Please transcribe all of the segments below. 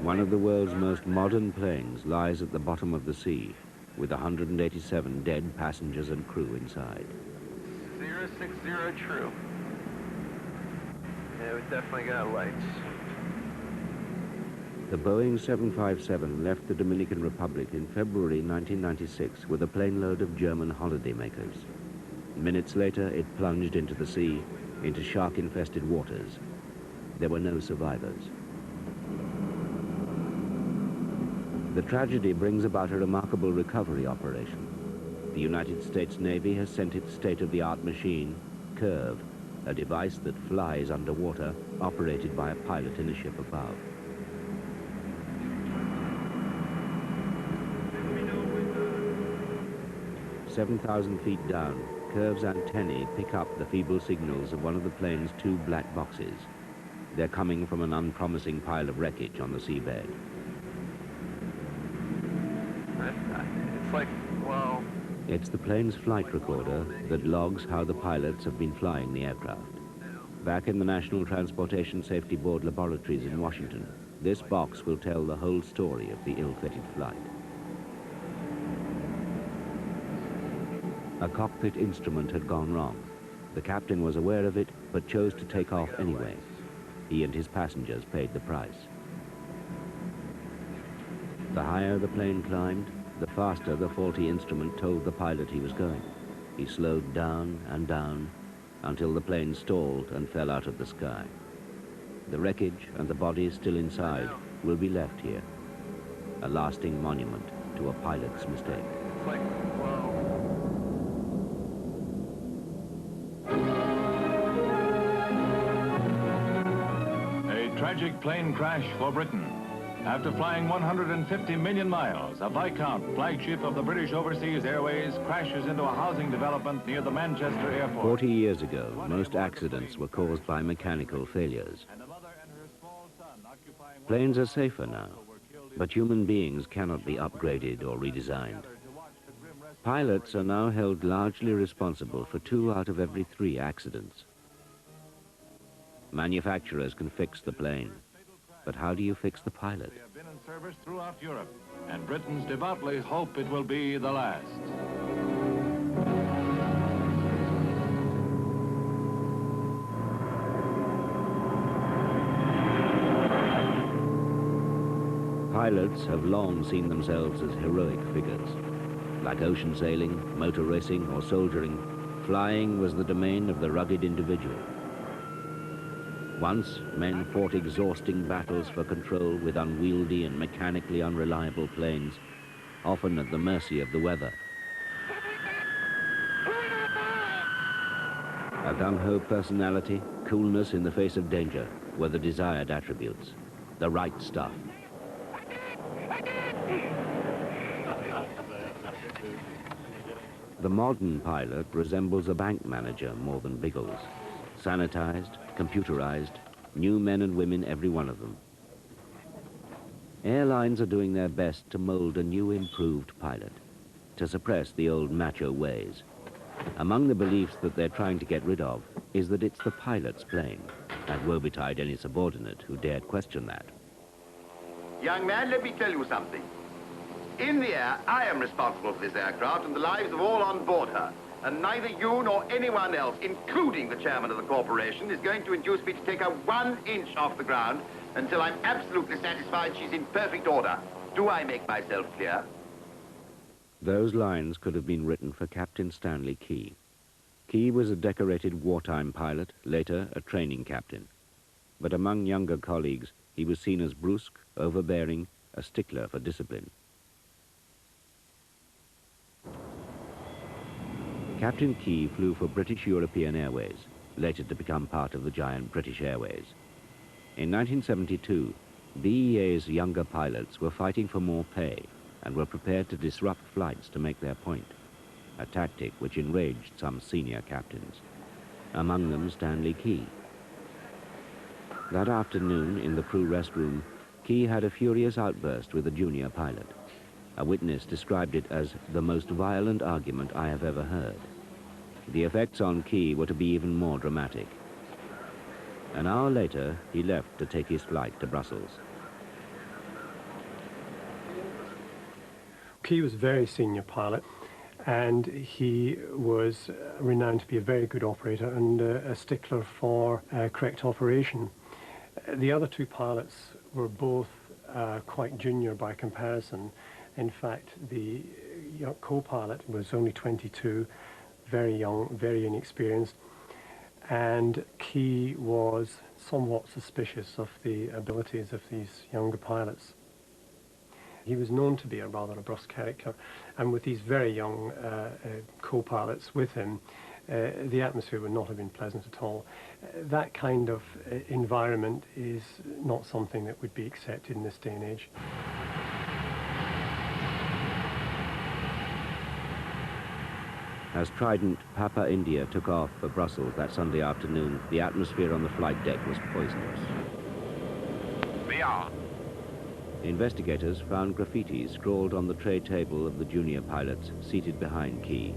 One of the world's most modern planes lies at the bottom of the sea, with 187 dead passengers and crew inside. 060 true. Yeah, we definitely got lights. The Boeing 757 left the Dominican Republic in February 1996 with a plane load of German holidaymakers. Minutes later, it plunged into the sea, into shark-infested waters. There were no survivors. The tragedy brings about a remarkable recovery operation. The United States Navy has sent its state-of-the-art machine, Curve, a device that flies underwater, operated by a pilot in a ship above. "7,000 feet down, Curve's antennae pick up the feeble signals of one of the plane's two black boxes. They're coming from an unpromising pile of wreckage on the seabed. It's like, well... It's the plane's flight recorder that logs how the pilots have been flying the aircraft. Back in the National Transportation Safety Board laboratories in Washington, this box will tell the whole story of the ill-fated flight. A cockpit instrument had gone wrong. The captain was aware of it, but chose to take off anyway. He and his passengers paid the price. The higher the plane climbed, the faster the faulty instrument told the pilot he was going. He slowed down and down until the plane stalled and fell out of the sky. The wreckage and the bodies still inside will be left here, a lasting monument to a pilot's mistake. It's like, well... A tragic plane crash for Britain. After flying 150 million miles, a Viscount flagship of the British Overseas Airways crashes into a housing development near the Manchester airport. 40 years ago, most accidents were caused by mechanical failures. Planes are safer now, but human beings cannot be upgraded or redesigned. Pilots are now held largely responsible for 2 out of every 3 accidents. Manufacturers can fix the plane, but how do you fix the pilot? They have been in service throughout Europe, and Britons devoutly hope it will be the last. Pilots have long seen themselves as heroic figures. Like ocean sailing, motor racing, or soldiering, flying was the domain of the rugged individual. Once, men fought exhausting battles for control with unwieldy and mechanically unreliable planes, often at the mercy of the weather. A gung-ho personality, coolness in the face of danger were the desired attributes. The right stuff. The modern pilot resembles a bank manager more than Biggles. Sanitized, computerized, new men and women, every one of them. Airlines are doing their best to mold a new, improved pilot, to suppress the old macho ways. Among the beliefs that they're trying to get rid of is that it's the pilot's plane, and woe betide any subordinate who dared question that. Young man, let me tell you something. In the air, I am responsible for this aircraft and the lives of all on board her. And neither you nor anyone else, including the chairman of the corporation, is going to induce me to take her 1 inch off the ground until I'm absolutely satisfied she's in perfect order. Do I make myself clear? Those lines could have been written for Captain Stanley Key. Key was a decorated wartime pilot, later a training captain. But among younger colleagues, he was seen as brusque, overbearing, a stickler for discipline. Captain Key flew for British European Airways, later to become part of the giant British Airways. In 1972, BEA's younger pilots were fighting for more pay and were prepared to disrupt flights to make their point, a tactic which enraged some senior captains, among them Stanley Key. That afternoon, in the crew restroom, Key had a furious outburst with a junior pilot. A witness described it as the most violent argument I have ever heard. The effects on Key were to be even more dramatic. An hour later, he left to take his flight to Brussels. Key was a very senior pilot, and he was renowned to be a very good operator and a stickler for correct operation. The other two pilots were both quite junior by comparison. In fact, the co-pilot was only 22, very young, very inexperienced, and Key was somewhat suspicious of the abilities of these younger pilots. He was known to be a rather brusque character, and with these very young co-pilots with him, the atmosphere would not have been pleasant at all. That kind of environment is not something that would be accepted in this day and age. As Trident Papa India took off for Brussels that Sunday afternoon, the atmosphere on the flight deck was poisonous. way.All. Investigators found graffiti scrawled on the tray table of the junior pilots seated behind Key.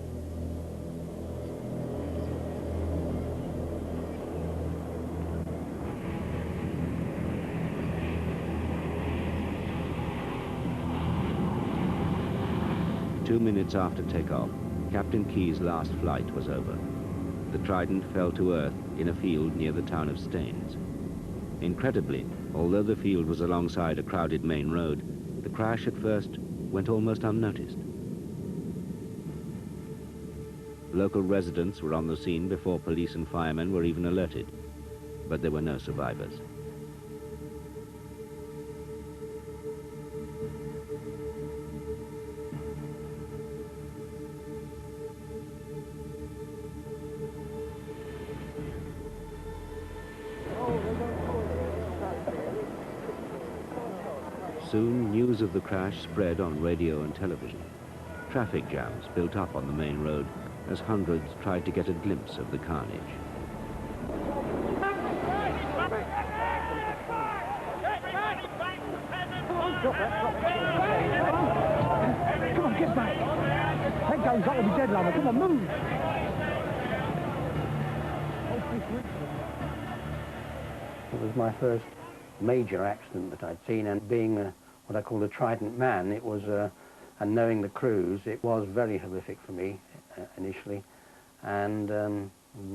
Two minutes after takeoff, Captain Key's last flight was over. The Trident fell to earth in a field near the town of Staines. Incredibly, although the field was alongside a crowded main road, the crash at first went almost unnoticed. Local residents were on the scene before police and firemen were even alerted, but there were no survivors. Soon, news of the crash spread on radio and television. Traffic jams built up on the main road as hundreds tried to get a glimpse of the carnage. Come on, get back! Head goes up, we'll be dead, lover. Come on, move! It was my first major accident that I'd seen, and being what I call a Trident man, it was, and knowing the crews, it was very horrific for me initially, and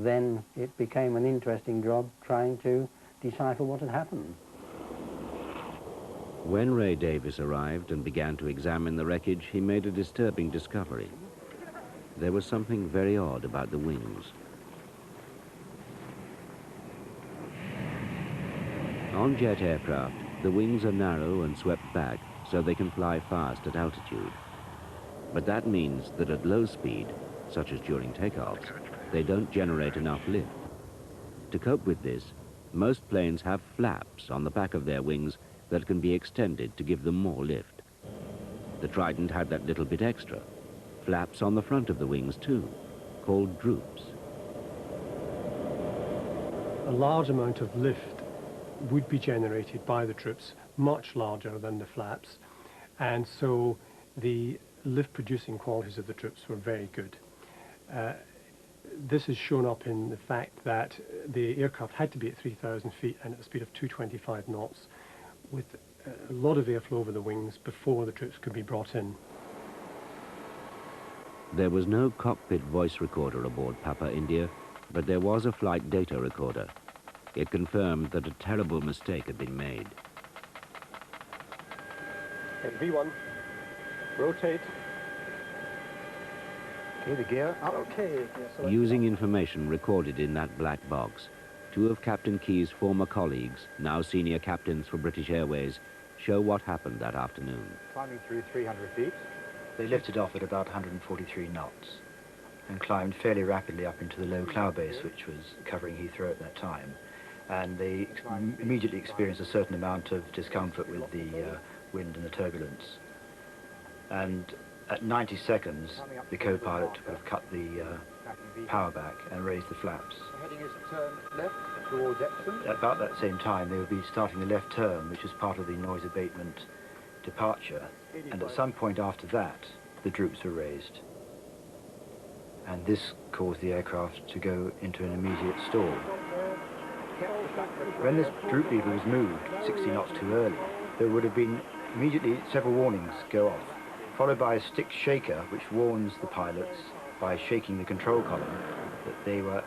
then it became an interesting job trying to decipher what had happened. When Ray Davis arrived and began to examine the wreckage, he made a disturbing discovery. There was something very odd about the wings. On jet aircraft, the wings are narrow and swept back so they can fly fast at altitude. But that means that at low speed, such as during takeoffs, they don't generate enough lift. To cope with this, most planes have flaps on the back of their wings that can be extended to give them more lift. The Trident had that little bit extra. Flaps on the front of the wings too, called droops. A large amount of lift would be generated by the droops, much larger than the flaps, and so the lift-producing qualities of the droops were very good. This is shown up in the fact that the aircraft had to be at 3,000 feet and at a speed of 225 knots, with a lot of airflow over the wings before the droops could be brought in. There was no cockpit voice recorder aboard Papa India, but there was a flight data recorder. It confirmed that a terrible mistake had been made. Okay, V1, rotate. Okay, the gear up. Okay. Yes, Using information recorded in that black box, two of Captain Key's former colleagues, now senior captains for British Airways, show what happened that afternoon. Climbing through 300 feet. They lifted off at about 143 knots and climbed fairly rapidly up into the low cloud base, which was covering Heathrow at that time. And they immediately experienced a certain amount of discomfort with the wind and the turbulence. And at 90 seconds, the co-pilot would have cut the power back and raised the flaps. The heading is to turn left towards Epsom. At about that same time, they would be starting the left turn, which is part of the noise abatement departure. And at some point after that, the droops were raised. And this caused the aircraft to go into an immediate stall. When this droop lever was moved 60 knots too early, there would have been immediately several warnings go off. followed by a stick shaker which warns the pilots by shaking the control column that they were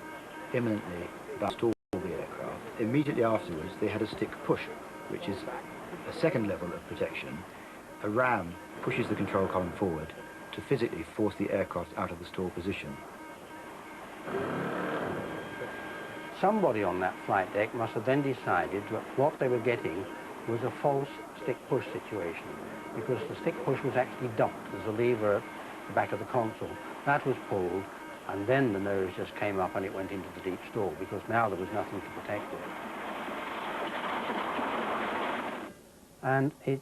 imminently about to stall the aircraft. Immediately afterwards they had a stick push, which is a second level of protection. A ram pushes the control column forward to physically force the aircraft out of the stall position. Somebody on that flight deck must have then decided that what they were getting was a false stick push situation, because the stick push was actually docked. There's a lever at the back of the console. That was pulled, and then the nose just came up and it went into the deep stall, because now there was nothing to protect it. And it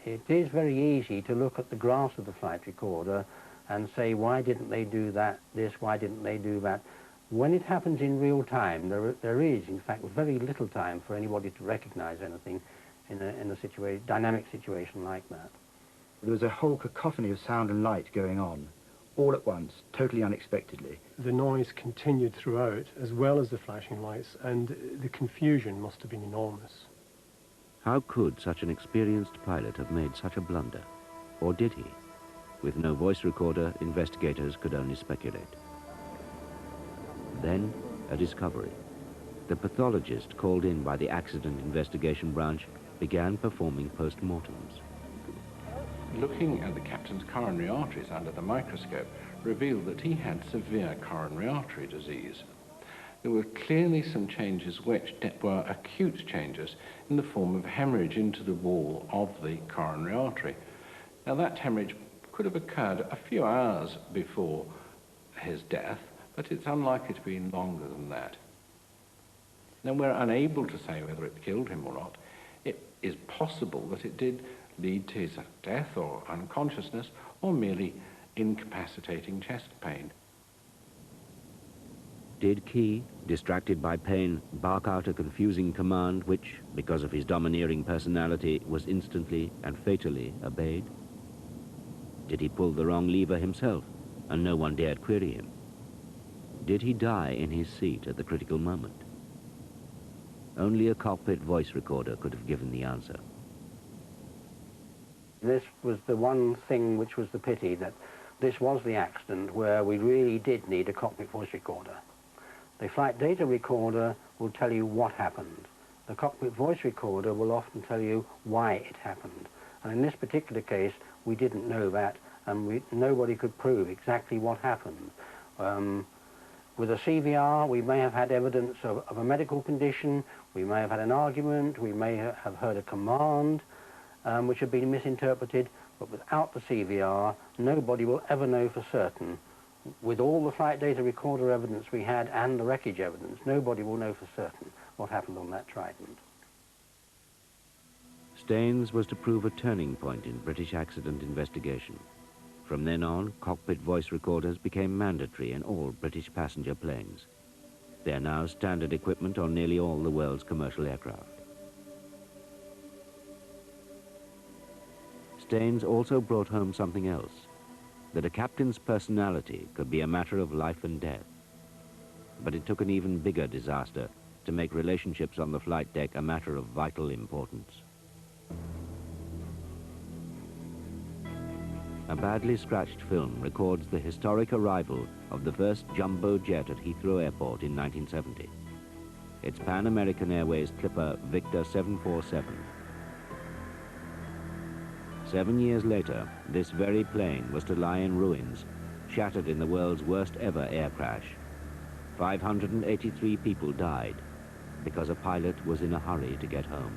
is very easy to look at the graphs of the flight recorder and say, why didn't they do that, this, why didn't they do that? When it happens in real time, there is, in fact, very little time for anybody to recognize anything in a dynamic situation like that. There was a whole cacophony of sound and light going on, all at once, totally unexpectedly. The noise continued throughout, as well as the flashing lights, and the confusion must have been enormous. How could such an experienced pilot have made such a blunder? Or did he? With no voice recorder, investigators could only speculate. Then, a discovery. The pathologist called in by the Accident Investigation Branch began performing post-mortems. Looking at the captain's coronary arteries under the microscope revealed that he had severe coronary artery disease. There were clearly some changes which were acute changes in the form of hemorrhage into the wall of the coronary artery. Now that hemorrhage could have occurred a few hours before his death, but it's unlikely to be longer than that. Now we're unable to say whether it killed him or not. It is possible that it did lead to his death or unconsciousness or merely incapacitating chest pain. Did Key, distracted by pain, bark out a confusing command which, because of his domineering personality, was instantly and fatally obeyed? Did he pull the wrong lever himself, and no one dared query him? Did he die in his seat at the critical moment? Only a cockpit voice recorder could have given the answer. This was the one thing which was the pity, that this was the accident where we really did need a cockpit voice recorder. The flight data recorder will tell you what happened. The cockpit voice recorder will often tell you why it happened. And in this particular case, we didn't know that, and nobody could prove exactly what happened. With a CVR, we may have had evidence of a medical condition, we may have had an argument, we may have heard a command which had been misinterpreted, but without the CVR, nobody will ever know for certain. With all the flight data recorder evidence we had and the wreckage evidence, nobody will know for certain what happened on that Trident. Staines was to prove a turning point in British accident investigation. From then on, cockpit voice recorders became mandatory in all British passenger planes. They are now standard equipment on nearly all the world's commercial aircraft. Staines also brought home something else, that a captain's personality could be a matter of life and death. But it took an even bigger disaster to make relationships on the flight deck a matter of vital importance. A badly scratched film records the historic arrival of the first jumbo jet at Heathrow Airport in 1970. It's Pan American Airways Clipper Victor 747. 7 years later, this very plane was to lie in ruins, shattered in the world's worst ever air crash. 583 people died because a pilot was in a hurry to get home.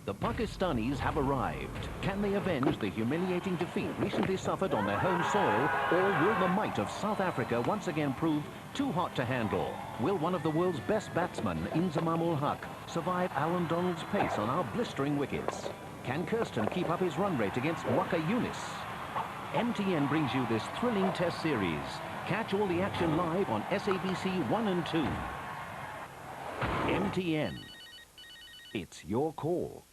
The Pakistanis have arrived. Can they avenge the humiliating defeat recently suffered on their home soil, or will the might of South Africa once again prove too hot to handle? Will one of the world's best batsmen, Inzamam-ul Haq, survive Alan Donald's pace on our blistering wickets? Can Kirsten keep up his run rate against Waka Yunis? MTN brings you this thrilling test series. Catch all the action live on SABC 1 and 2. MTN. It's your call.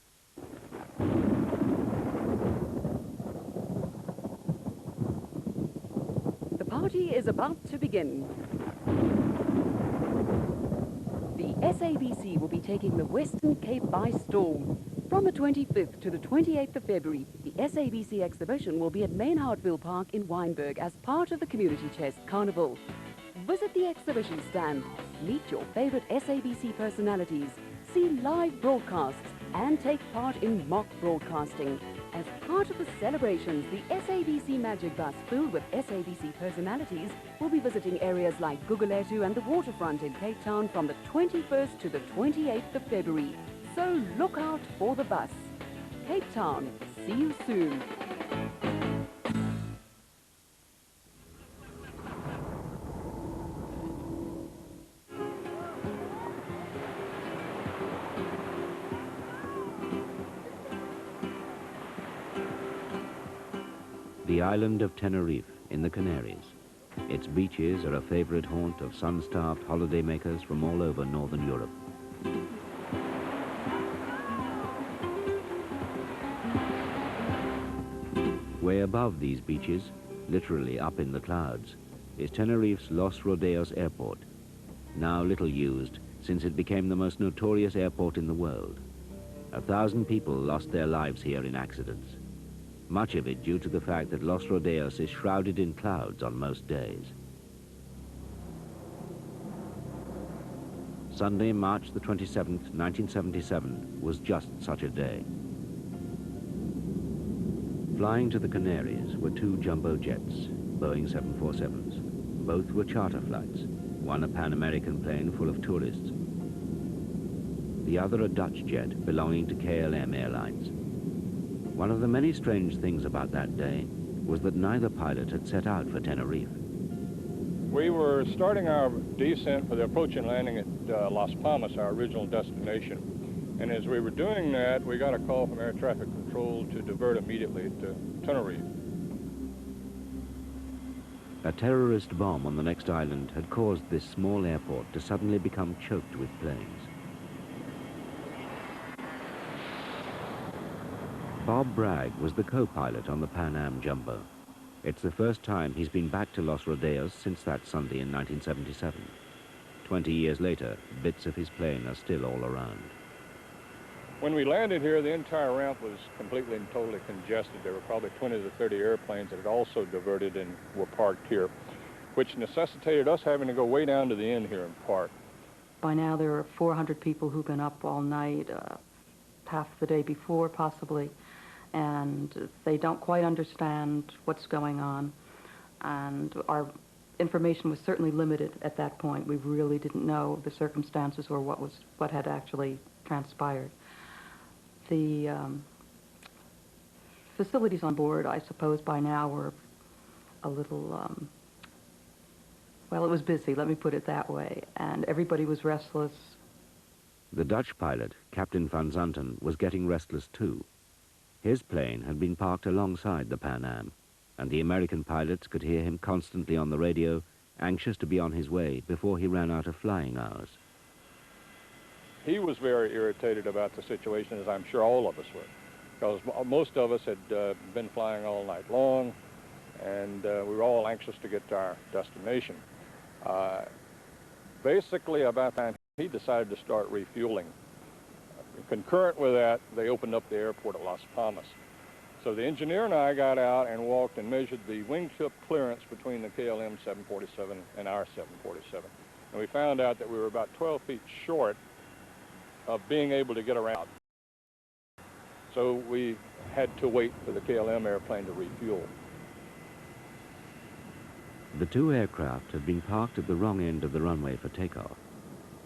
The party is about to begin. The the SABC will be taking the Western Cape by storm. From the 25th to the 28th of February, the SABC exhibition will be at Maynardville Park in Wynberg as part of the Community Chest Carnival. Visit the exhibition stand, meet your favorite SABC personalities, see live broadcasts, and take part in mock broadcasting. As part of the celebrations, the SABC Magic Bus, filled with SABC personalities, will be visiting areas like Guguletu and the waterfront in Cape Town from the 21st to the 28th of February. So look out for the bus. Cape Town, see you soon. The island of Tenerife in the Canaries. Its beaches are a favorite haunt of sun-starved holidaymakers from all over northern Europe. Way above these beaches, literally up in the clouds, is Tenerife's Los Rodeos Airport, now little used since it became the most notorious airport in the world. 1,000 people lost their lives here in accidents, much of it due to the fact that Los Rodeos is shrouded in clouds on most days. Sunday, March the 27th, 1977, was just such a day. Flying to the Canaries were two jumbo jets, Boeing 747s. Both were charter flights, one a Pan American plane full of tourists, the other a Dutch jet belonging to KLM Airlines. One of the many strange things about that day was that neither pilot had set out for Tenerife. We were starting our descent for the approach and landing at Las Palmas, our original destination. And as we were doing that, we got a call from air traffic control to divert immediately to Tenerife. A terrorist bomb on the next island had caused this small airport to suddenly become choked with planes. Bob Bragg was the co-pilot on the Pan Am Jumbo. It's the first time he's been back to Los Rodeos since that Sunday in 1977. 20 years later, bits of his plane are still all around. When we landed here, the entire ramp was completely and totally congested. There were probably 20 to 30 airplanes that had also diverted and were parked here, which necessitated us having to go way down to the end here and park. By now, there are 400 people who've been up all night, half the day before possibly, and they don't quite understand what's going on. And our information was certainly limited at that point. We really didn't know the circumstances or what had actually transpired. The facilities on board, I suppose, by now were a little, well, it was busy, let me put it that way, and everybody was restless. The Dutch pilot, Captain van Zanten, was getting restless too. His plane had been parked alongside the Pan Am, and the American pilots could hear him constantly on the radio, anxious to be on his way before he ran out of flying hours. He was very irritated about the situation, as I'm sure all of us were, because most of us had been flying all night long, and we were all anxious to get to our destination. Basically, about that, he decided to start refueling. Concurrent with that, they opened up the airport at Las Palmas. So the engineer and I got out and walked and measured the wing tip clearance between the KLM 747 and our 747. And we found out that we were about 12 feet short of being able to get around. So we had to wait for the KLM airplane to refuel. The two aircraft had been parked at the wrong end of the runway for takeoff.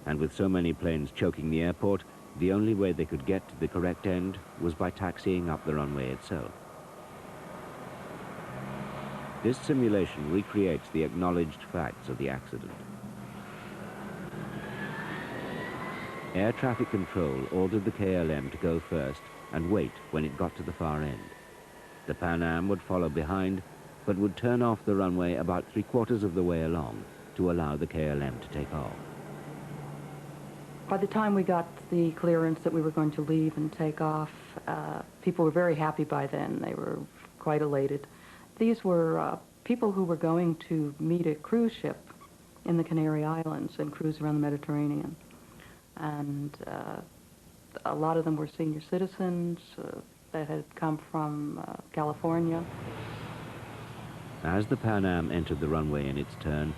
And with so many planes choking the airport, the only way they could get to the correct end was by taxiing up the runway itself. This simulation recreates the acknowledged facts of the accident. Air traffic control ordered the KLM to go first and wait when it got to the far end. The Pan Am would follow behind, but would turn off the runway about 3/4 of the way along to allow the KLM to take off. By the time we got the clearance that we were going to leave and take off, people were very happy by then. They were quite elated. These were people who were going to meet a cruise ship in the Canary Islands and cruise around the Mediterranean. And a lot of them were senior citizens that had come from California. As the Pan Am entered the runway in its turn,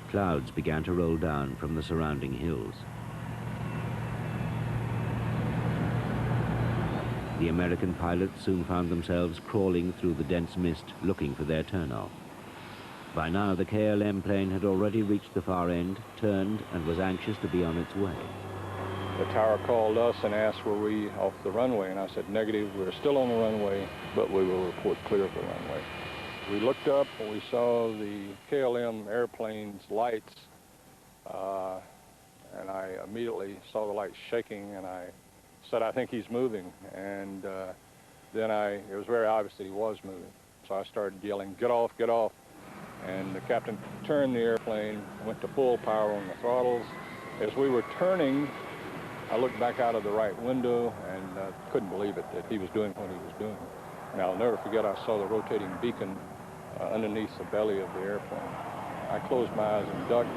clouds began to roll down from the surrounding hills. The American pilots soon found themselves crawling through the dense mist looking for their turnoff. By now, the KLM plane had already reached the far end, turned, and was anxious to be on its way. The tower called us and asked were we off the runway, and I said negative, we're still on the runway, but we will report clear of the runway. We looked up and we saw the KLM airplane's lights, and I immediately saw the lights shaking, and I said, I think he's moving. And then it was very obvious that he was moving. So I started yelling, get off, get off. And the captain turned the airplane, went to full power on the throttles. As we were turning, I looked back out of the right window and couldn't believe it, that he was doing what he was doing. And I'll never forget, I saw the rotating beacon underneath the belly of the airplane. I closed my eyes and ducked.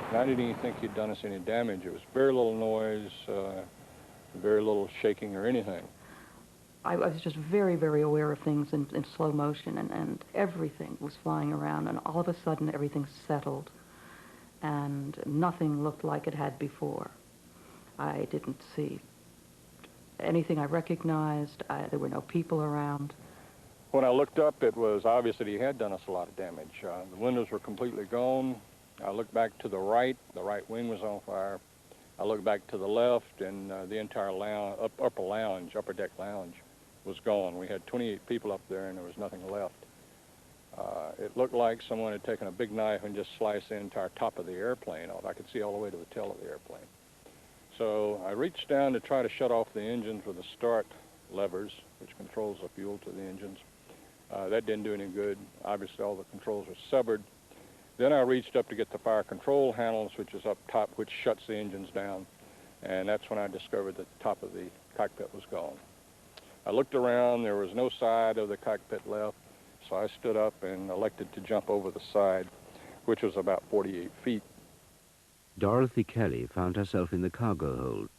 And I didn't even think he'd done us any damage. It was very little noise, very little shaking or anything. I was just very, very aware of things in slow motion, and everything was flying around, and all of a sudden everything settled, and nothing looked like it had before. I didn't see anything I recognized. There were no people around. When I looked up, it was obvious that he had done us a lot of damage. The windows were completely gone. I looked back to the right wing was on fire. I looked back to the left, and the entire upper deck lounge was gone. We had 28 people up there, and there was nothing left. It looked like someone had taken a big knife and just sliced the entire top of the airplane off. I could see all the way to the tail of the airplane. So I reached down to try to shut off the engines with the start levers, which controls the fuel to the engines. That didn't do any good. Obviously, all the controls were severed. Then I reached up to get the fire control handles, which is up top, which shuts the engines down. And that's when I discovered that the top of the cockpit was gone. I looked around. There was no side of the cockpit left. So I stood up and elected to jump over the side, which was about 48 feet. Dorothy Kelly found herself in the cargo hold.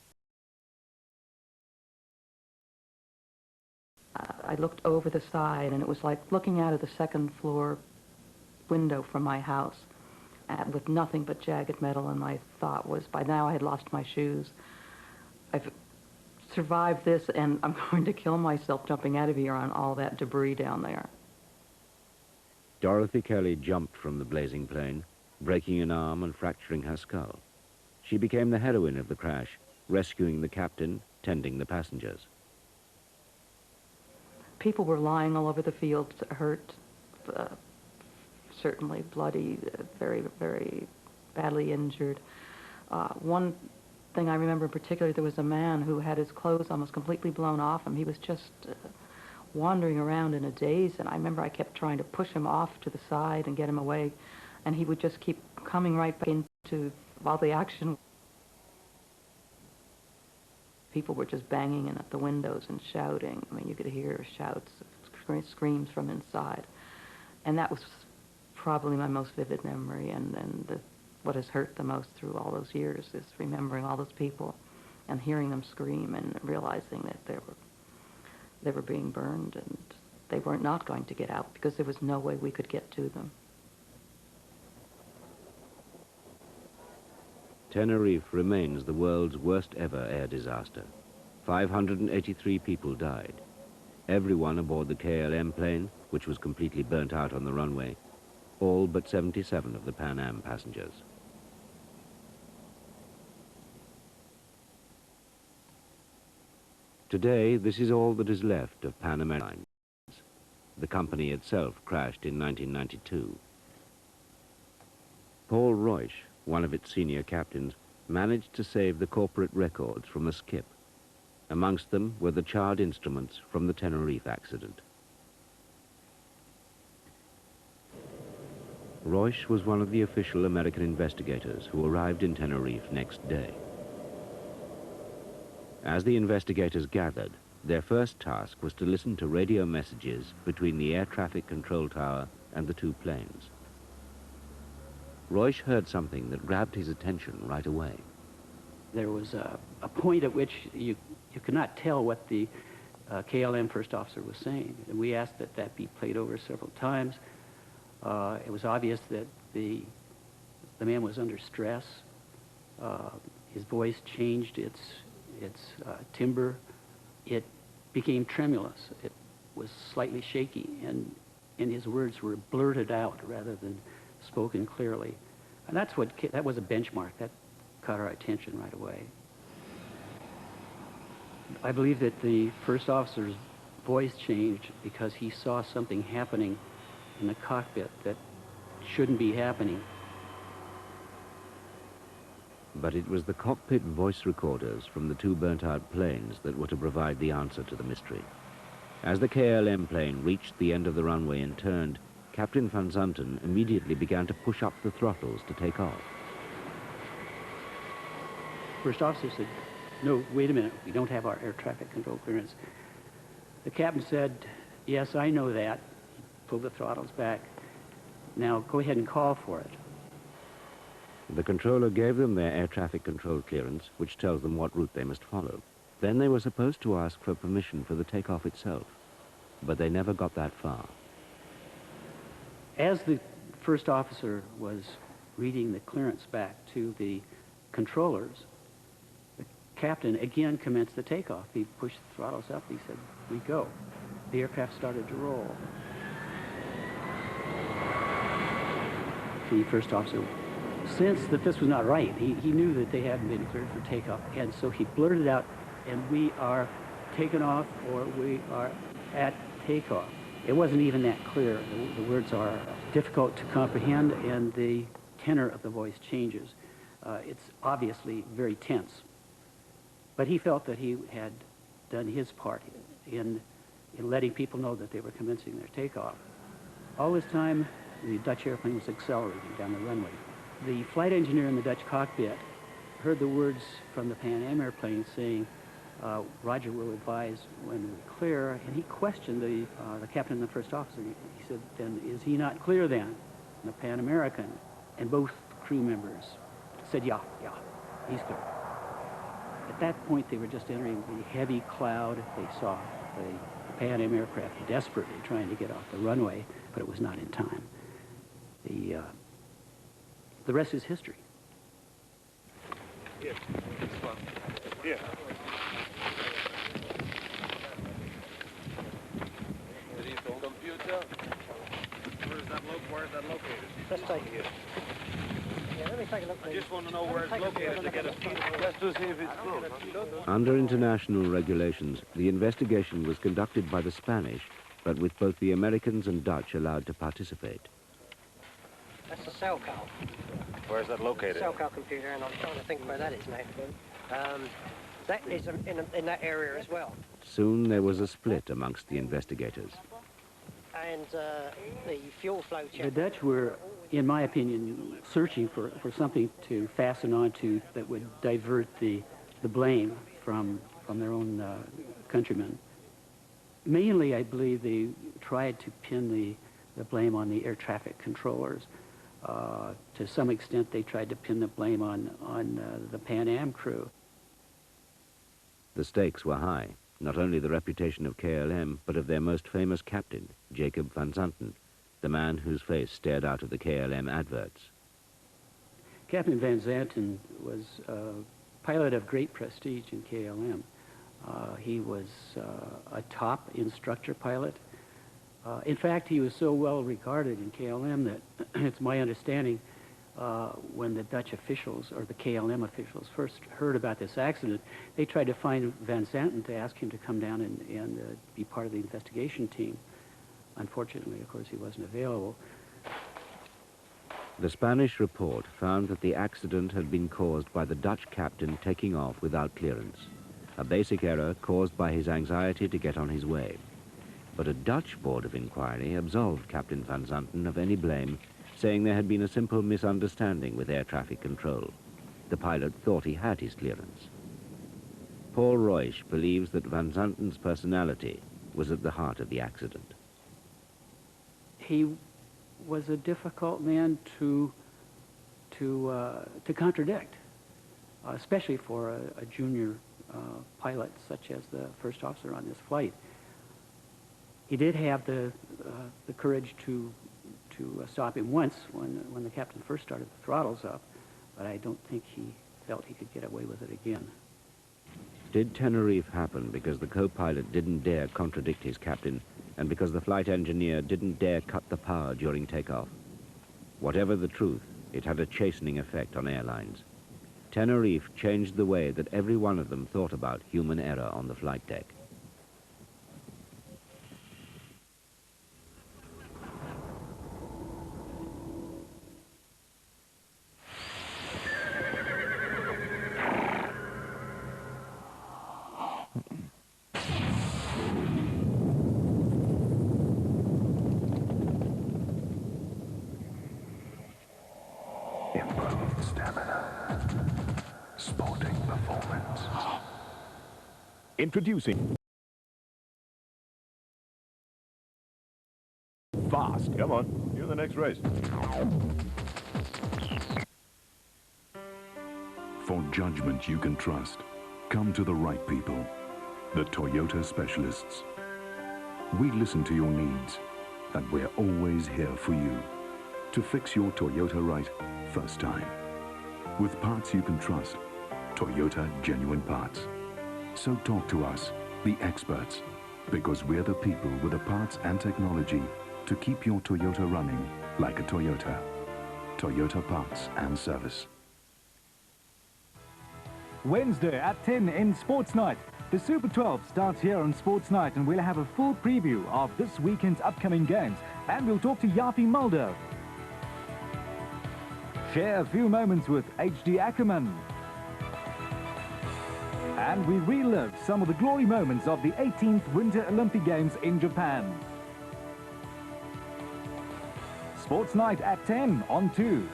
I looked over the side, and it was like looking out of the second floor window from my house with nothing but jagged metal, and my thought was, by now I had lost my shoes. I've survived this, and I'm going to kill myself jumping out of here on all that debris down there. Dorothy Kelly jumped from the blazing plane, breaking an arm and fracturing her skull. She became the heroine of the crash, rescuing the captain, tending the passengers. People were lying all over the field, hurt, certainly bloody, very, very badly injured. One thing I remember in particular, there was a man who had his clothes almost completely blown off him. He was just wandering around in a daze, and I remember I kept trying to push him off to the side and get him away, and he would just keep coming right back into all the action. People were just banging in at the windows and shouting. I mean, you could hear shouts, screams from inside. And that was probably my most vivid memory, and what has hurt the most through all those years is remembering all those people and hearing them scream and realizing that they were being burned, and they were not going to get out because there was no way we could get to them. Tenerife remains the world's worst ever air disaster. 583 people died. Everyone aboard the KLM plane, which was completely burnt out on the runway, all but 77 of the Pan Am passengers. Today, this is all that is left of Pan American Airlines. The company itself crashed in 1992. Paul Royce, one of its senior captains, managed to save the corporate records from a skip. Amongst them were the charred instruments from the Tenerife accident. Royce was one of the official American investigators who arrived in Tenerife next day. As the investigators gathered, their first task was to listen to radio messages between the air traffic control tower and the two planes. Royce heard something that grabbed his attention right away. There was a point at which you could not tell what the KLM first officer was saying. And we asked that that be played over several times. It was obvious that the man was under stress. His voice changed its timbre. It became tremulous. It was slightly shaky, and his words were blurted out rather than spoken clearly. And that was a benchmark. That caught our attention right away. I believe that the first officer's voice changed because he saw something happening in the cockpit that shouldn't be happening. But it was the cockpit voice recorders from the two burnt-out planes that were to provide the answer to the mystery. As the KLM plane reached the end of the runway and turned, Captain Van Zanten immediately began to push up the throttles to take off. First officer said, "No, wait a minute, we don't have our air traffic control clearance." The captain said, "Yes, I know that." He pulled the throttles back. "Now go ahead and call for it." The controller gave them their air traffic control clearance, which tells them what route they must follow. Then they were supposed to ask for permission for the takeoff itself, but they never got that far. As the first officer was reading the clearance back to the controllers, the captain again commenced the takeoff. He pushed the throttles up. He said, "We go." The aircraft started to roll. The first officer sensed that this was not right. He knew that they hadn't been cleared for takeoff, and so he blurted out, "And we are taken off, or we are at takeoff." It wasn't even that clear. The words are difficult to comprehend, and the tenor of the voice changes. It's obviously very tense. But he felt that he had done his part in letting people know that they were commencing their takeoff. All this time, the Dutch airplane was accelerating down the runway. The flight engineer in the Dutch cockpit heard the words from the Pan Am airplane saying, "Roger will advise when we're clear," and he questioned the captain and the first officer. He said, "Then is he not clear then?" And the Pan American and both crew members said, yeah, he's clear." At that point, they were just entering the heavy cloud. They saw the Pan Am aircraft desperately trying to get off the runway, but it was not in time. The rest is history. Yeah. Yeah. Computer. Where is that located? Let's take it. Yeah, let me take a look. I just want to know where it's located to get a feel. Just to see if it's close. Under international regulations, the investigation was conducted by the Spanish, but with both the Americans and Dutch allowed to participate. That's the cell car. Where is that located? Cell car computer, and I'm trying to think where that is now. That is in that area as well. Soon there was a split amongst the investigators. And the fuel flow check. The Dutch were, in my opinion, searching for something to fasten onto that would divert the blame from their own countrymen. Mainly, I believe they tried to pin the blame on the air traffic controllers. To some extent, they tried to pin the blame on the Pan Am crew. The stakes were high, not only the reputation of KLM, but of their most famous captain, Jacob Van Zanten, the man whose face stared out of the KLM adverts. Captain Van Zanten was a pilot of great prestige in KLM. He was a top instructor pilot. In fact, he was so well regarded in KLM that it's my understanding when the Dutch officials, or the KLM officials, first heard about this accident, they tried to find Van Zanten to ask him to come down and be part of the investigation team. Unfortunately, of course, he wasn't available. The Spanish report found that the accident had been caused by the Dutch captain taking off without clearance, a basic error caused by his anxiety to get on his way. But a Dutch board of inquiry absolved Captain Van Zanten of any blame, saying there had been a simple misunderstanding with air traffic control. The pilot thought he had his clearance. Paul Royce believes that Van Zanten's personality was at the heart of the accident. He was a difficult man to to contradict, especially for a junior pilot such as the first officer on this flight. He did have the courage to stop him once when the captain first started the throttles up, but I don't think he felt he could get away with it again. Did Tenerife happen because the co-pilot didn't dare contradict his captain and because the flight engineer didn't dare cut the power during takeoff? Whatever the truth, it had a chastening effect on airlines. Tenerife changed the way that every one of them thought about human error on the flight deck. Improved stamina. Sporting performance. Introducing Fast. Come on, you're the next race. For judgment you can trust, come to the right people, the Toyota specialists. We listen to your needs, and we're always here for you to fix your Toyota right first time. With parts you can trust, Toyota Genuine Parts. So talk to us, the experts, because we're the people with the parts and technology to keep your Toyota running like a Toyota. Toyota Parts and Service. Wednesday at 10 in Sports Night. The Super 12 starts here on Sports Night, and we'll have a full preview of this weekend's upcoming games. And we'll talk to Jaapie Mulder. Share a few moments with H.D. Ackerman. And we relive some of the glory moments of the 18th Winter Olympic Games in Japan. Sports Night at 10 on 2.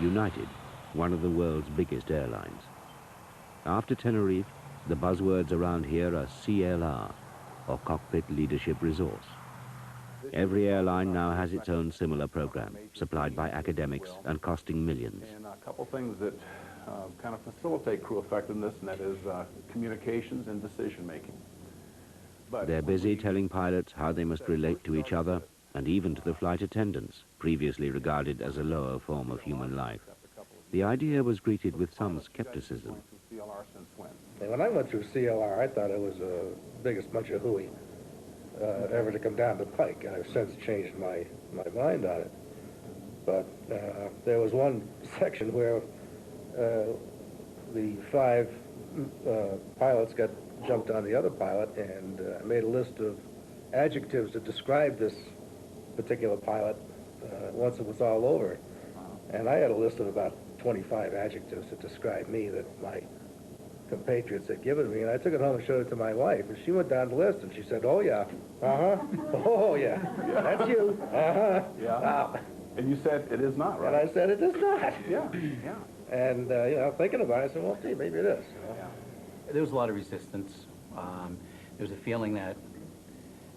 United, one of the world's biggest airlines. After Tenerife, the buzzwords around here are CLR, or Cockpit Leadership Resource. Every airline now has its own similar program, supplied by academics and costing millions. And a couple things that kind of facilitate crew effectiveness, and that is communications and decision-making. They're busy telling pilots how they must relate to each other and even to the flight attendants, previously regarded as a lower form of human life. The idea was greeted with some skepticism. When I went through CLR, I thought it was the biggest bunch of hooey ever to come down the pike. I've since changed my mind on it. But there was one section where the 5 pilots got jumped on the other pilot and made a list of adjectives to describe this particular pilot once it was all over. And I had a list of about 25 adjectives to describe me that my compatriots had given me, and I took it home and showed it to my wife, and she went down the list and she said, "Oh yeah, oh yeah, that's you, Yeah. And you said it is not, right? And I said it is not. Yeah, yeah. And you know, thinking about it, I said, well, gee, maybe it is. Yeah. There was a lot of resistance. There was a feeling that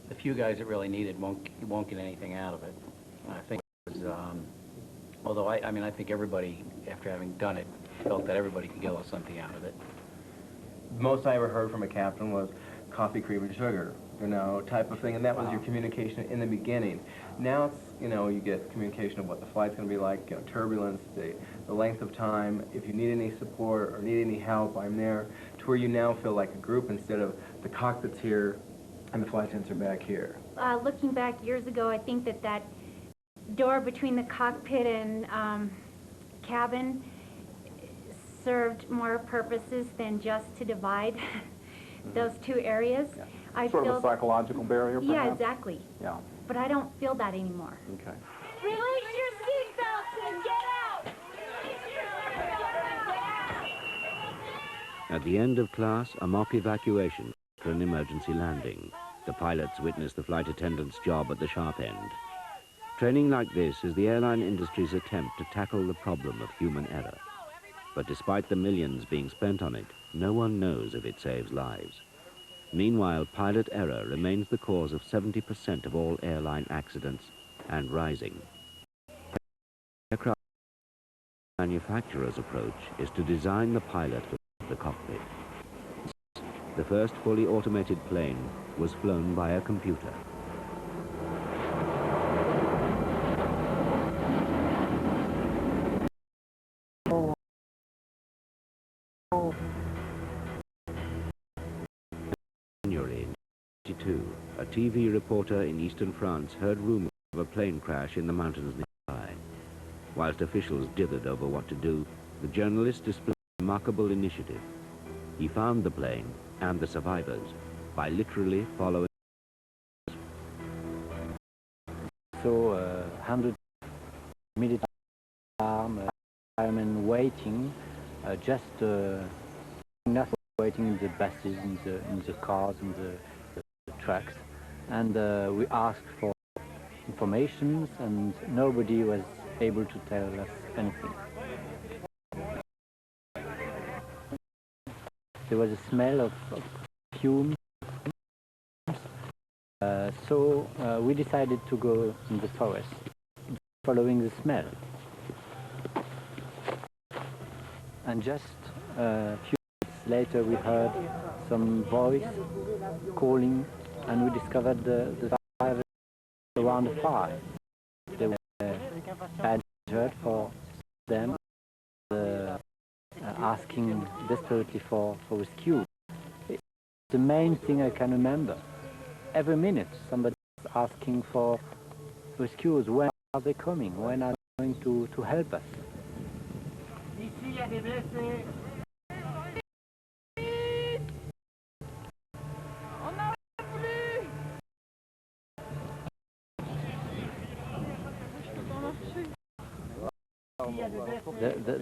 the few guys that really need it won't get anything out of it. And I think it was, although I mean, I think everybody, after having done it, felt that everybody could get something out of it. The most I ever heard from a captain was coffee, cream, and sugar, you know, type of thing, and that was your communication in the beginning. Now it's, you know, you get communication of what the flight's going to be like, you know, turbulence, the length of time. If you need any support or need any help, I'm there, to where you now feel like a group instead of the cockpit's here and the flight attendants are back here. Looking back years ago, I think that door between the cockpit and cabin served more purposes than just to divide those two areas. Yeah. I sort feel of a psychological barrier, perhaps? Yeah, exactly. Yeah. But I don't feel that anymore. Okay. Release your seatbelts and get out! At the end of class, a mock evacuation for an emergency landing. The pilots witness the flight attendant's job at the sharp end. Training like this is the airline industry's attempt to tackle the problem of human error. But despite the millions being spent on it, no one knows if it saves lives. Meanwhile, pilot error remains the cause of 70% of all airline accidents and rising. Aircraft manufacturer's approach is to design the pilot for the cockpit. The first fully automated plane was flown by a computer. January 1992, a TV reporter in eastern France heard rumors of a plane crash in the mountains nearby. Whilst officials dithered over what to do, the journalist displayed remarkable initiative. He found the plane and the survivors by literally following. So 100 military firemen waiting, just nothing, waiting in the buses, in the cars, in the trucks, and we asked for information, and nobody was able to tell us anything. There was a smell of fumes, so we decided to go in the forest, following the smell. And just a few minutes later we heard some voice calling, and we discovered the survivors around the fire. They were bad hurt for them, asking desperately for rescue. It's the main thing I can remember. Every minute somebody is asking for rescuers. When are they coming? When are they going to help us?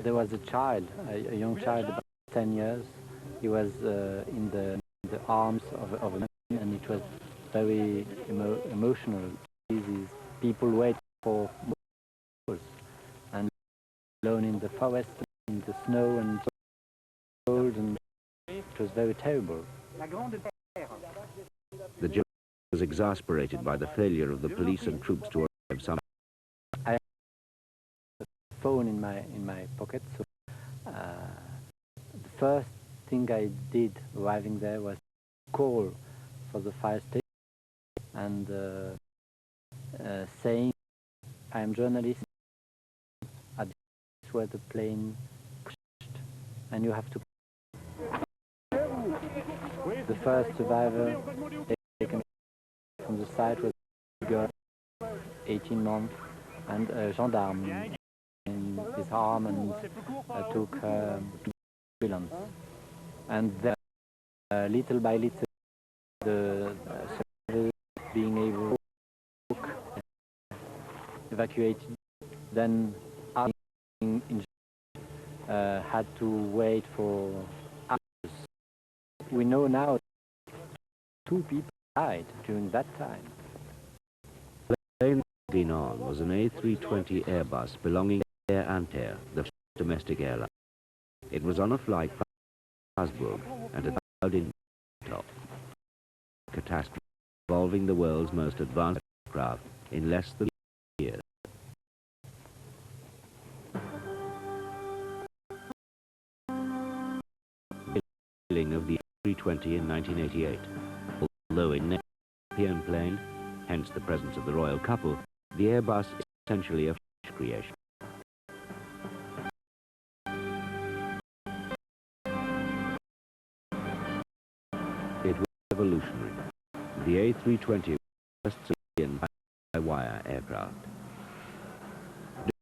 There was a child, a young child, about 10 years. He was in the arms of a man, and it was very emotional. These people wait for hours, and alone in the forest, in the snow and cold, and it was very terrible. The general was exasperated by the failure of the police and troops to arrive some. I had a phone in my pocket, so the first thing I did arriving there was call for the fire station and saying, I am journalist at the place where the plane crashed, and you have to. The first survivor taken from the site was a girl, 18 months, and a gendarme in his arm, and took her to the ambulance. And then, little by little, the survivors being able to evacuate, then had to wait for hours. We know now 2 people died during that time. The plane leading on was an A320 Airbus belonging to Air Anter, the domestic airline. It was on a flight from Strasbourg and had cloud in top. Catastrophe involving the world's most advanced aircraft in less than a year. Of the A320 in 1988. Although a European plane, hence the presence of the royal couple, the Airbus is essentially a French creation. It was revolutionary. The A320 was the first civilian by-wire aircraft.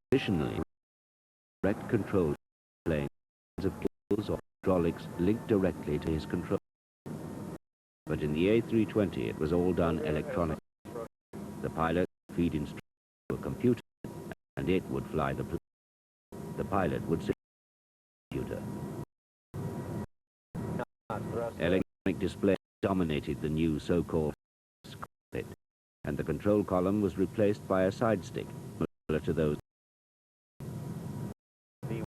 Traditionally, direct control planes of cables or hydraulics linked directly to his control. But in the A320 it was all done electronically. The pilot would feed instructions to a computer, and it would fly the plane. The pilot would sit on the computer. Electronic display dominated the new so-called cockpit, and the control column was replaced by a side stick, similar to those. The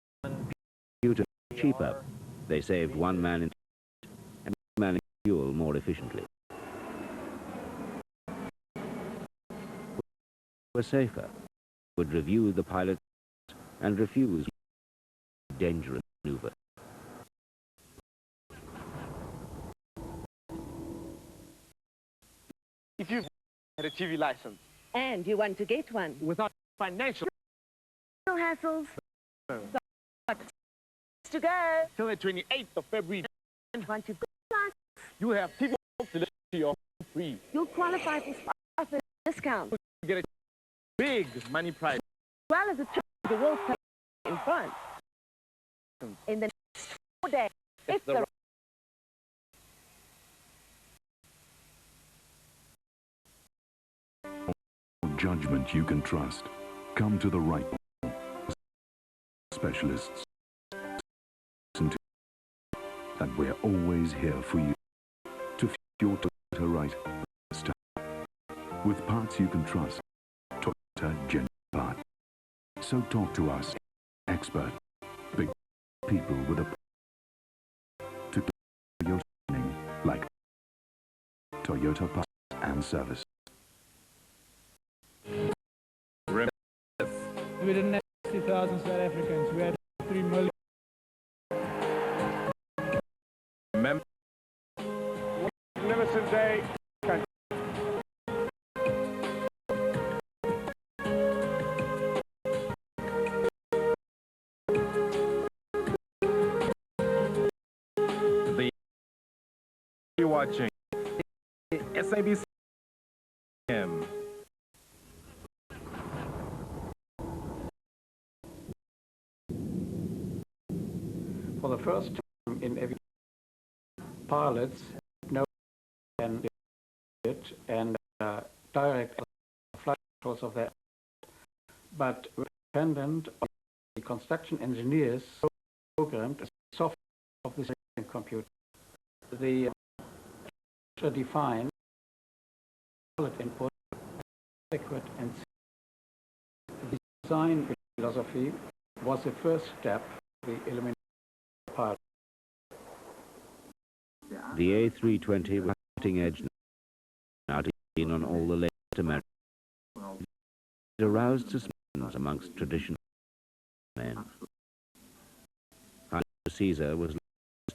computer was cheaper. They saved one man in and one man in fuel more efficiently. Were safer, would review the pilots and refuse dangerous maneuver. If you've had a TV license and you want to get one without financial hassles, to go till the 28th of February, and once you've got you have TV delivered to your home free. You'll qualify for a discount. You get a big money prize, as well as a trip to the World Cup in France in the next 4 days. If the judgment you can trust. Come to the right specialists. Listen to, and we're always here for you to fit your Toyota right style. With parts you can trust, Toyota Gen Part. So talk to us, expert, big people with a to get your training like Toyota Parts and Service. We didn't have 60,000 South Africans. We had 3 million. Magnificent day. You're watching SABC. For the first time in every pilots know and direct flight controls of that, but we're dependent on the construction engineers programmed as software of this computer. The defined pilot input adequate and the design philosophy was the first step of the elimination pilot. The A320 was cutting edge now seen on all the latest American. It aroused suspicions amongst traditional men. Caesar was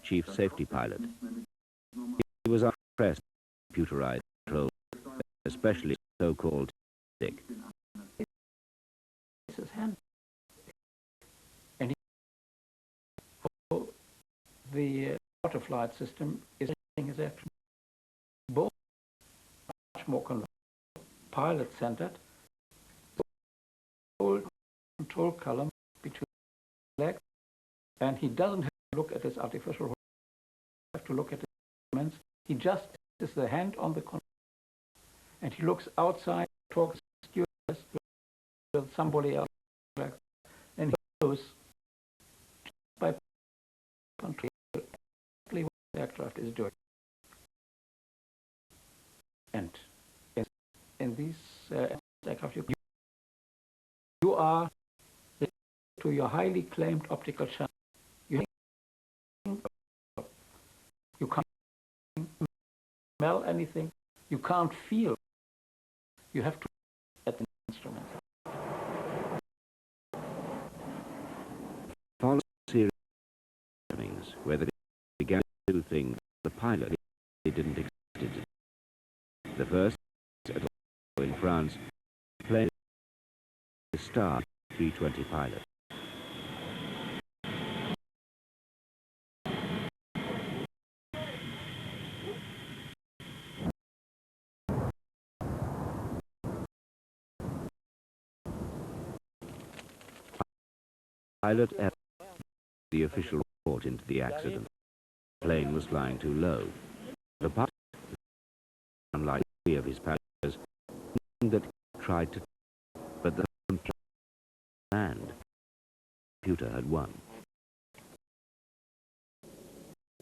chief safety pilot. He was unimpressed with computerized control, especially so-called stick. And the auto flight system is actually both much more pilot-centered. Whole control column between legs, and he doesn't have to look at his artificial horse. He have to look at his instruments. He just places the hand on the control, and he looks outside, talks to stewardess with somebody else, and he knows by control exactly what the aircraft is doing. And in these aircraft, you are to your highly claimed optical channel. You can't smell anything. You can't feel. You have to look at the instrument. Follow series where they began to do things the pilot didn't expect. The first in France played the star 320 pilot. Pilot added the official report into the accident. The plane was flying too low. The pilot, unlike three of his passengers, that he tried to, but the land, the computer had won.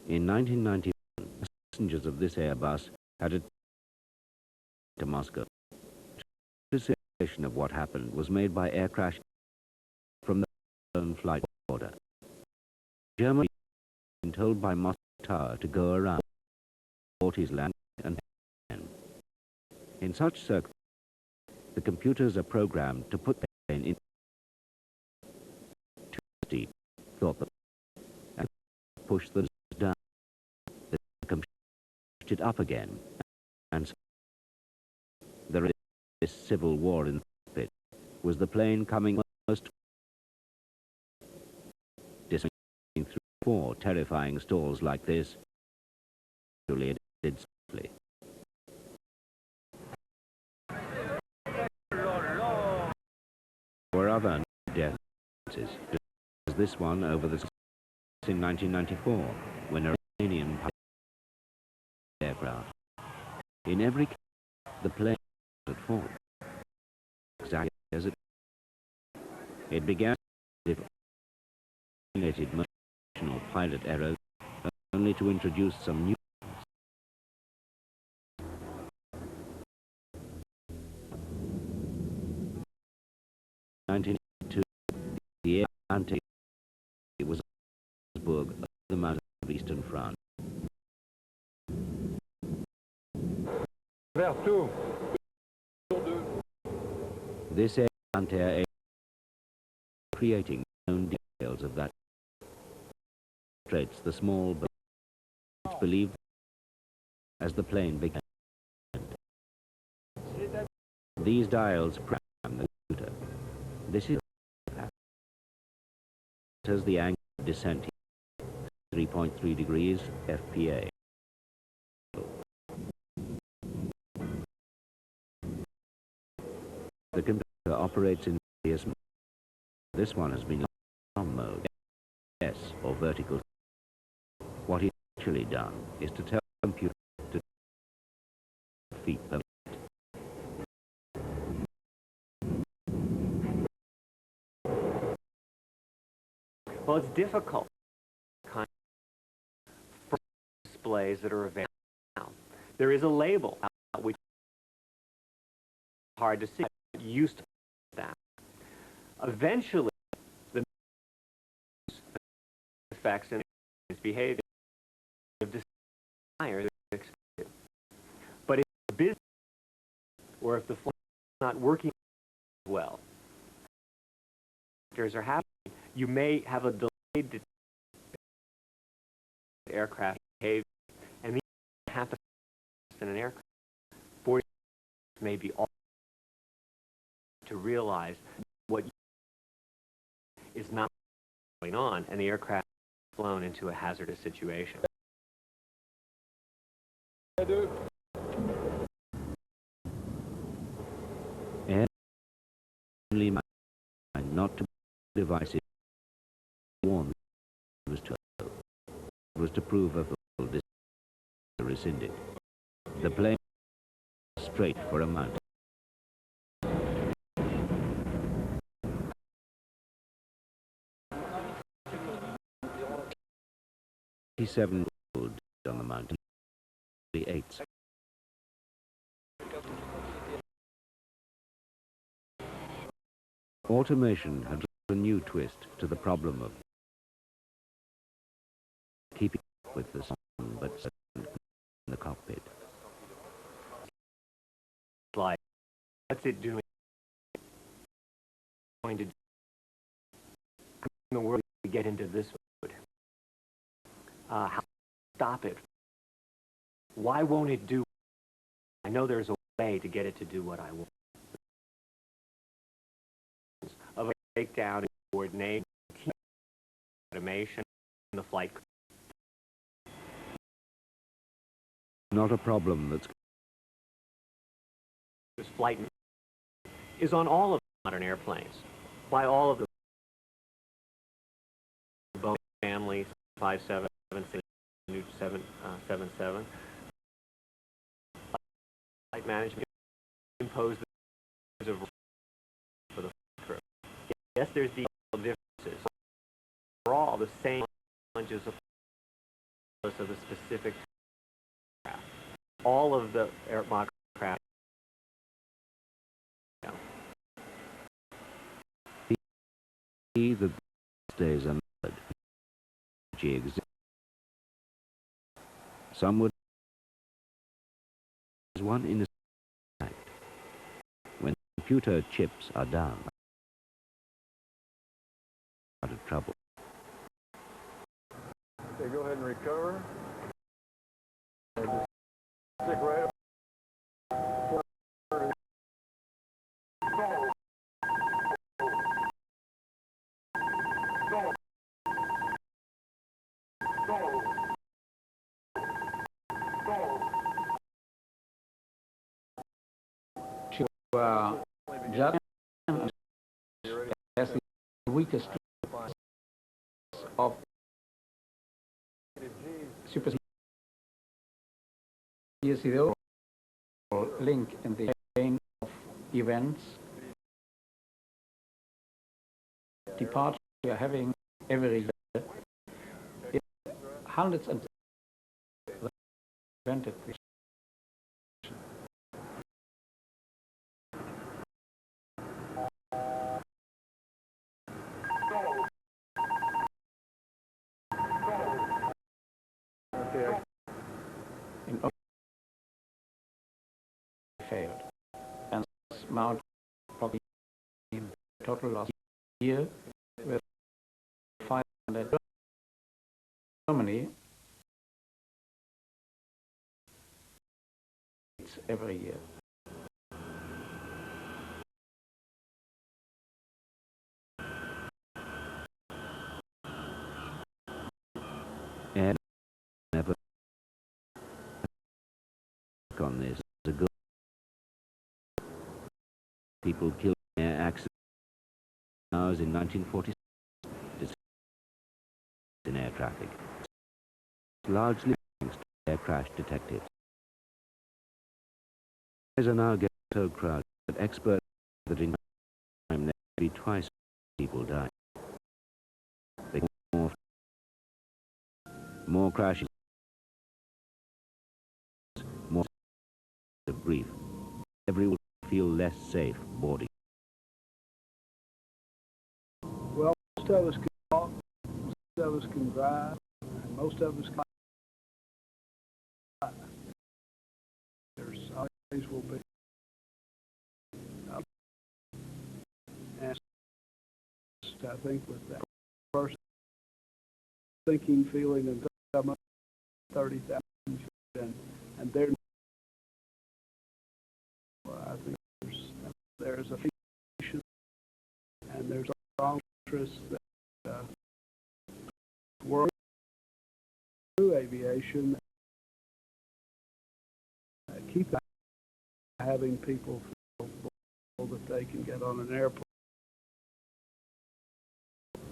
In 1991, passengers of this Airbus had to Moscow. The simulation of what happened was made by air crash from the own flight order. Germany had been told by Moscow Tower to go around. his land and in such circumstances, the computers are programmed to put the plane in too steep, thought the and push the down. The computer pushed it up again, and so this civil war in the cockpit was the plane coming almost through 4 terrifying stalls like this. It did safely. There were other deaths, as this one over the in 1994, when a Iranian aircraft. In every case, the plane was at fault, exactly as it began with motional pilot errors, only to introduce some new. 1982, the Atlantic was Strasbourg, the mountains of eastern France. This anti-air creating known details of that traits the small but believed as the plane began. These dials program the computer. This is as the angle of descent 3.3 degrees FPA. The computer operates in various modes. This one has been on mode, S or vertical. What it's actually done is to tell the computer to feet per minute. Well, it's difficult kind of displays that are available now. There is a label which is hard to see. It used to that. Eventually, the effects and its behavior of desire is expected. But if the business or if the flight is not working well, factors are happening. You may have a delayed aircraft behavior, and these happen in an aircraft. For maybe all to realize what is not going on, and the aircraft is flown into a hazardous situation. Air only not to devices warned was to prove a full distance rescinded. The plane straight for a mountain. 7 on the mountain. The 8. Automation had a new twist to the problem of keeping up with the sun, but in the cockpit. Like, what's it doing? Going to do in the world to get into this mode? How to stop it? Why won't it do? I know there's a way to get it to do what I want. Of a breakdown in coordination, automation, and the flight. Not a problem that's this flight is on all of the modern airplanes, by all of the Boeing family 577, 777. Flight management imposed the for the crew. Yes, there's the differences. For all the same challenges of the specific craft. All of the aircraft. The stays unheard. Some would one innocent fact. When computer chips are down, out of trouble. Okay, go ahead and recover. Just stick right up. Japan has the weakest of super. You see the link in the chain of events. Departure we are having every year. Hundreds and prevented. Failed, and amount probably in total last year with 500 Germany every year. And never on this. A good people killed in air accidents in 1946 in air traffic, largely thanks to air crash detectives. Airlines are now getting so crowded that experts say that in time there may be twice people die. More crashes, more of grief. Everyone will feel less safe boarding. Well, most of us can walk, most of us can drive, and most of us can fly. There's always will be. And I think with that person thinking, feeling, and 30,000, and they're. Well, I think there's a patient, and there's a interest that work through aviation, keep having people feel that they can get on an airplane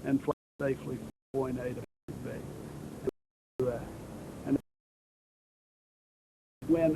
and fly safely from point A to point B. And when